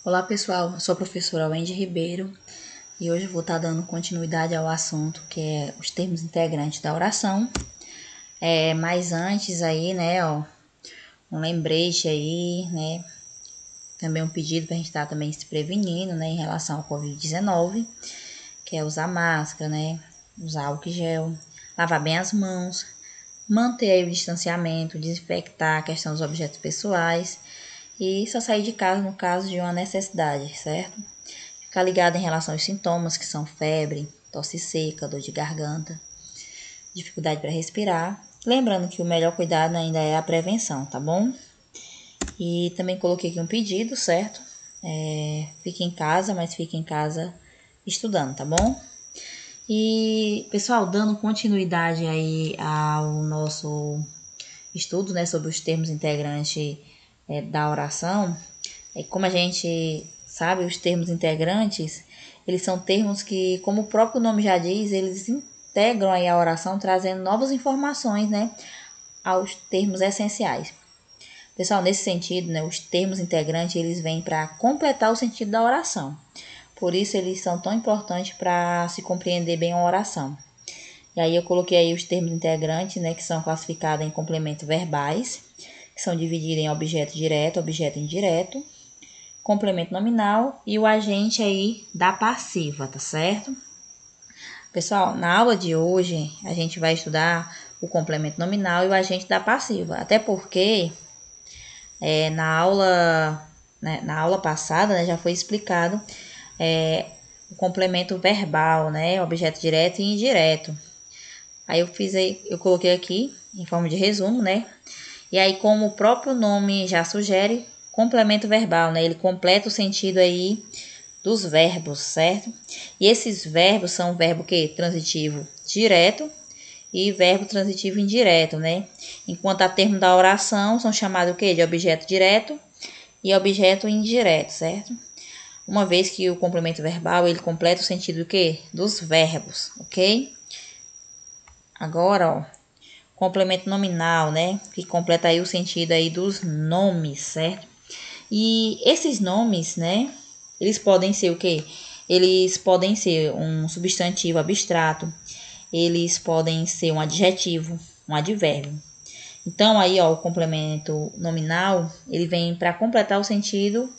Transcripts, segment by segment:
Olá pessoal, eu sou a professora Wendy Ribeiro e hoje eu vou estar dando continuidade ao assunto que é os termos integrantes da oração. Mas antes aí, né, um lembrete aí, né, também um pedido para a gente estar também se prevenindo, né, em relação ao Covid-19, que é usar máscara, né, usar álcool gel, lavar bem as mãos, manter aí o distanciamento, desinfectar a questão dos objetos pessoais e só sair de casa no caso de uma necessidade, certo? Ficar ligado em relação aos sintomas, que são febre, tosse seca, dor de garganta, dificuldade para respirar. Lembrando que o melhor cuidado ainda é a prevenção, tá bom? E também coloquei aqui um pedido, certo? Fique em casa, mas fique em casa estudando, tá bom? E, pessoal, dando continuidade aí ao nosso estudo, né, sobre os termos integrantes da oração, como a gente sabe, os termos integrantes, eles são termos que, como o próprio nome já diz, eles integram aí a oração, trazendo novas informações, né, aos termos essenciais. Pessoal, nesse sentido, né, os termos integrantes, eles vêm para completar o sentido da oração. Por isso, eles são tão importantes para se compreender bem a oração. E aí eu coloquei aí os termos integrantes, né, que são classificados em complementos verbais, que são divididos em objeto direto, objeto indireto, complemento nominal e o agente aí da passiva, tá certo? Pessoal, na aula de hoje a gente vai estudar o complemento nominal e o agente da passiva, até porque na aula passada, né, já foi explicado o complemento verbal, né, objeto direto e indireto. Aí eu coloquei aqui em forma de resumo, né? E aí, como o próprio nome já sugere, complemento verbal, né? Ele completa o sentido aí dos verbos, certo? E esses verbos são verbo que transitivo direto e verbo transitivo indireto, né? Enquanto a termo da oração são chamados o quê? De objeto direto e objeto indireto, certo? Uma vez que o complemento verbal, ele completa o sentido do quê? Dos verbos, ok? Agora, ó, complemento nominal, né? Que completa aí o sentido aí dos nomes, certo? E esses nomes, né? Eles podem ser o quê? Eles podem ser um substantivo abstrato, eles podem ser um adjetivo, um advérbio. Então, aí, ó, o complemento nominal, ele vem para completar o sentido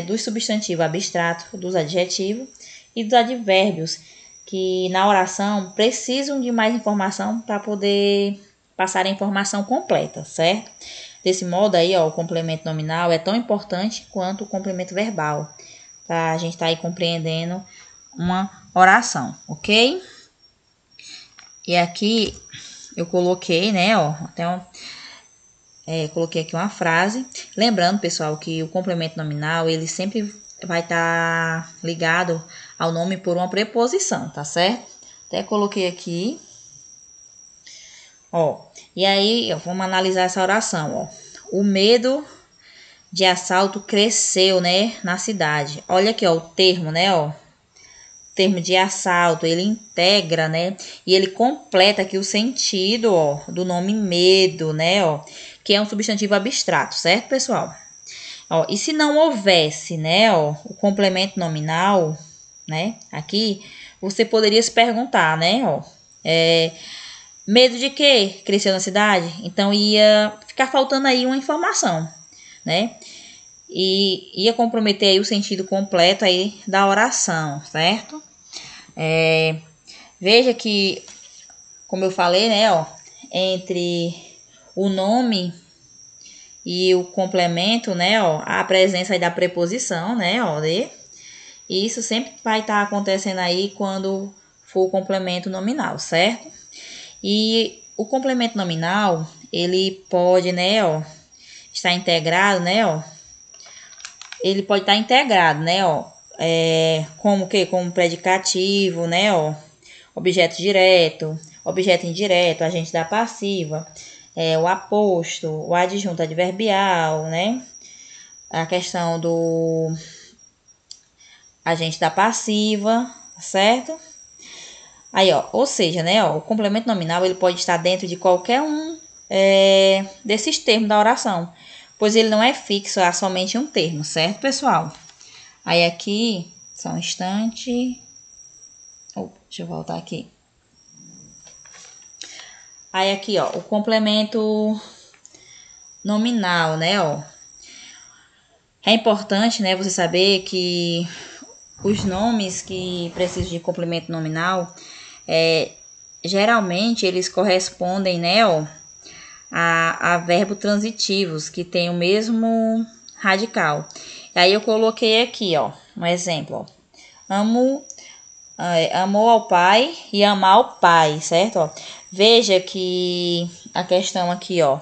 dos substantivos abstratos, dos adjetivos e dos advérbios, que na oração precisam de mais informação para poder passar a informação completa, certo? Desse modo aí, ó, o complemento nominal é tão importante quanto o complemento verbal, para a gente estar aí compreendendo uma oração, ok? E aqui eu coloquei, né, ó, coloquei aqui uma frase. Lembrando, pessoal, que o complemento nominal, ele sempre vai estar ligado ao nome por uma preposição, tá certo? Até coloquei aqui. Ó, e aí, ó, vamos analisar essa oração, ó. O medo de assalto cresceu, né, na cidade. Olha aqui, ó, o termo, né, ó. Termo de assalto, ele integra, né, e ele completa aqui o sentido, ó, do nome medo, né, ó, que é um substantivo abstrato, certo, pessoal? Ó, e se não houvesse, né, ó, o complemento nominal, né, aqui, você poderia se perguntar, né, ó, medo de quê? Cresceu na cidade? Então, ia ficar faltando aí uma informação, né, e ia comprometer aí o sentido completo aí da oração, certo? Veja que, como eu falei, né, ó, entre o nome e o complemento, né, ó, a presença aí da preposição, né, ó, de, e isso sempre vai estar acontecendo aí quando for o complemento nominal, certo? E o complemento nominal, ele pode, né, ó, estar integrado, né, ó, ele pode estar integrado, né, ó, como que? Como predicativo, né, ó, objeto direto, objeto indireto, agente da passiva, o aposto, o adjunto adverbial, né? A questão do agente da passiva, certo? Aí, ó, ou seja, né, ó, o complemento nominal ele pode estar dentro de qualquer um desses termos da oração, pois ele não é fixo a somente um termo, certo, pessoal? Aí aqui, só um instante. Deixa eu voltar aqui. Aí aqui, ó, o complemento nominal, né, ó. É importante, né, você saber que os nomes que precisam de complemento nominal, geralmente eles correspondem, né, ó, a verbos transitivos que tem o mesmo radical. Aí eu coloquei aqui, ó, um exemplo, ó. Amou ao pai e amar ao pai, certo? Ó, veja que a questão aqui, ó,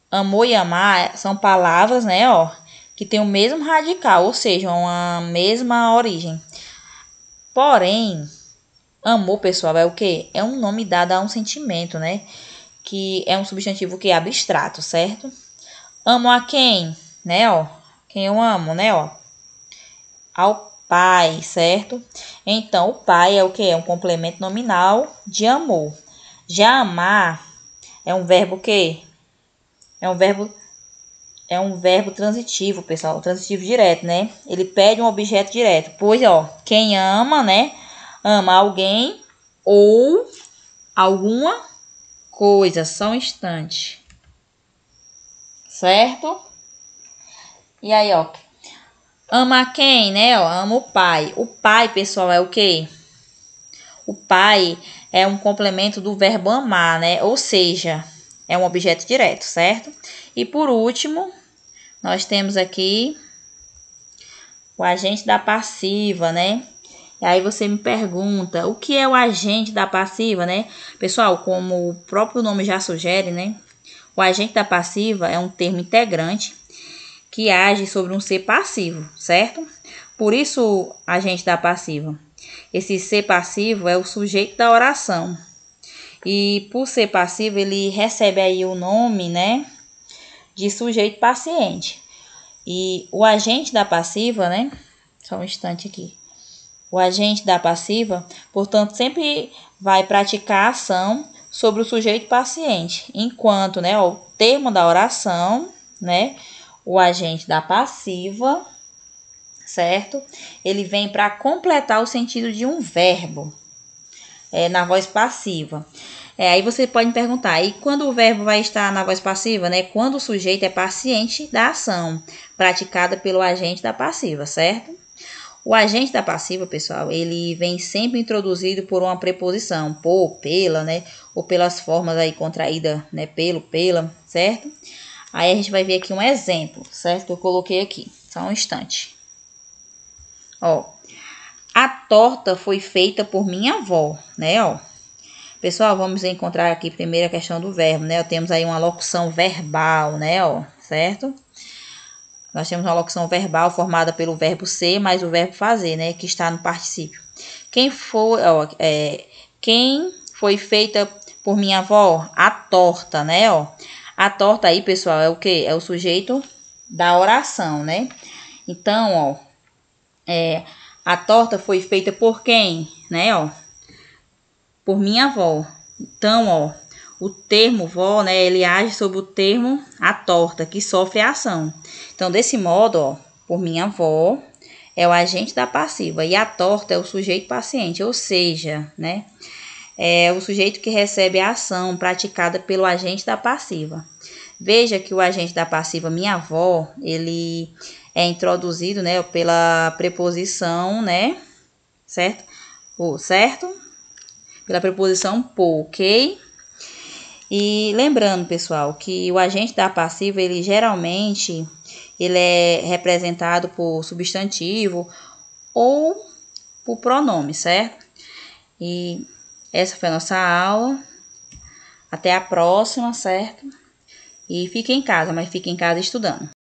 amor e amar são palavras, né, ó, que tem o mesmo radical, ou seja, uma mesma origem. Porém, amor, pessoal, é o quê? É um nome dado a um sentimento, né? Que é um substantivo que é abstrato, certo? Amo a quem? Né, ó? Quem eu amo, né, ó? Ao pai, certo? Então, o pai é o quê? É um complemento nominal de amor. Já amar é um verbo quê? É um verbo transitivo, pessoal, transitivo direto, né? Ele pede um objeto direto. Pois, ó, quem ama, né? Ama alguém ou alguma coisa. Só um instante. Certo? E aí, ó. Ama quem, né? Ó, ama o pai. O pai, pessoal, é o quê? O pai é um complemento do verbo amar, né? Ou seja, é um objeto direto, certo? E por último, nós temos aqui o agente da passiva, né? E aí você me pergunta, o que é o agente da passiva, né? Pessoal, como o próprio nome já sugere, né? O agente da passiva é um termo integrante que age sobre um ser passivo, certo? Por isso, agente da passiva. Esse ser passivo é o sujeito da oração. E por ser passivo, ele recebe aí o nome, né, de sujeito paciente. E o agente da passiva, né, só um instante aqui. O agente da passiva, portanto, sempre vai praticar a ação sobre o sujeito paciente, enquanto, né, o termo da oração, né, o agente da passiva, certo? Ele vem para completar o sentido de um verbo, na voz passiva. Aí você pode me perguntar, e quando o verbo vai estar na voz passiva, né? Quando o sujeito é paciente da ação praticada pelo agente da passiva, certo? O agente da passiva, pessoal, ele vem sempre introduzido por uma preposição, por, pela, né? Ou pelas formas aí contraídas, né? Pelo, pela, certo? Aí a gente vai ver aqui um exemplo, certo? Que eu coloquei aqui, só um instante. Ó, a torta foi feita por minha avó, né, ó. Pessoal, vamos encontrar aqui primeiro a questão do verbo, né? Temos aí uma locução verbal, né, ó, certo? Nós temos uma locução verbal formada pelo verbo ser mais o verbo fazer, né, que está no particípio. Quem foi feita por minha avó? A torta, né, ó. A torta aí, pessoal, é o quê? É o sujeito da oração, né? Então, ó, a torta foi feita por quem, né, ó? Por minha avó. Então, ó, o termo vó, né, ele age sobre o termo a torta, que sofre a ação. Então, desse modo, ó, por minha avó, é o agente da passiva e a torta é o sujeito paciente, ou seja, né, é o sujeito que recebe a ação praticada pelo agente da passiva. Veja que o agente da passiva, minha avó, ele é introduzido, né, pela preposição, né, certo? Certo? Pela preposição por, ok? E lembrando, pessoal, que o agente da passiva, ele geralmente ele é representado por substantivo ou por pronome, certo? E essa foi a nossa aula. Até a próxima, certo? E fique em casa, mas fique em casa estudando.